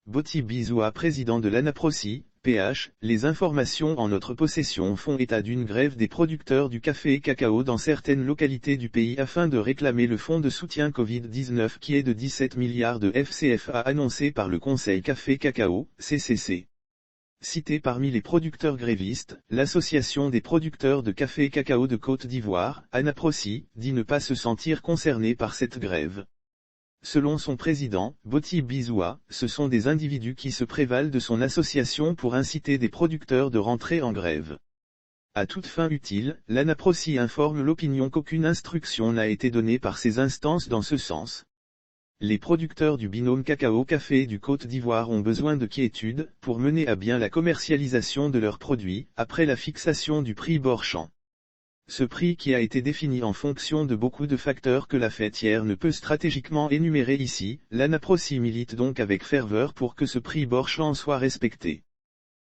Boti Bizoua, président de l'ANAPROSI, PH, les informations en notre possession font état d'une grève des producteurs du café et cacao dans certaines localités du pays afin de réclamer le fonds de soutien Covid-19 qui est de 17 milliards de FCFA annoncé par le Conseil Café Cacao, CCC. Cité parmi les producteurs grévistes, l'Association des producteurs de café et cacao de Côte d'Ivoire, ANAPROSI, dit ne pas se sentir concernée par cette grève. Selon son président, Boti Bizoua, ce sont des individus qui se prévalent de son association pour inciter des producteurs de rentrer en grève. À toute fin utile, l'ANAPROSI informe l'opinion qu'aucune instruction n'a été donnée par ces instances dans ce sens. Les producteurs du binôme cacao-café du Côte d'Ivoire ont besoin de quiétude pour mener à bien la commercialisation de leurs produits, après la fixation du prix bord champ. Ce prix qui a été défini en fonction de beaucoup de facteurs que la fêtière ne peut stratégiquement énumérer ici, l'ANAPROSI milite donc avec ferveur pour que ce prix bord champ soit respecté.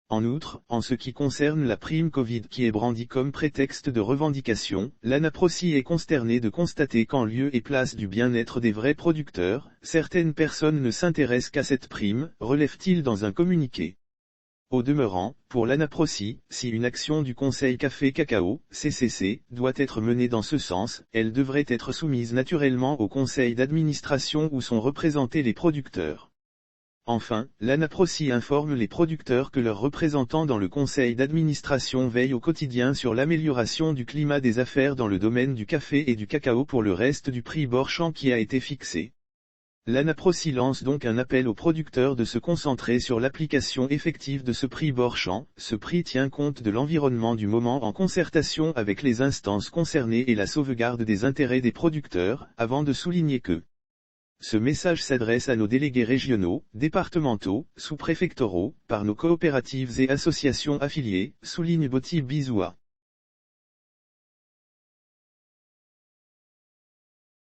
En outre, en ce qui concerne la prime Covid qui est brandie comme prétexte de revendication, l'ANAPROSI est consterné de constater qu'en lieu et place du bien-être des vrais producteurs, certaines personnes ne s'intéressent qu'à cette prime, relève-t-il dans un communiqué. Au demeurant, pour l'ANAPROSI, si une action du Conseil Café Cacao, CCC, doit être menée dans ce sens, elle devrait être soumise naturellement au conseil d'administration où sont représentés les producteurs. Enfin, l'ANAPROSI informe les producteurs que leurs représentants dans le conseil d'administration veillent au quotidien sur l'amélioration du climat des affaires dans le domaine du café et du cacao pour le reste du prix bord champ qui a été fixé. L'ANAPROSI lance donc un appel aux producteurs de se concentrer sur l'application effective de ce prix bord champ. Ce prix tient compte de l'environnement du moment en concertation avec les instances concernées et la sauvegarde des intérêts des producteurs, avant de souligner que ce message s'adresse à nos délégués régionaux, départementaux, sous-préfectoraux, par nos coopératives et associations affiliées, souligne Boti Bizoua.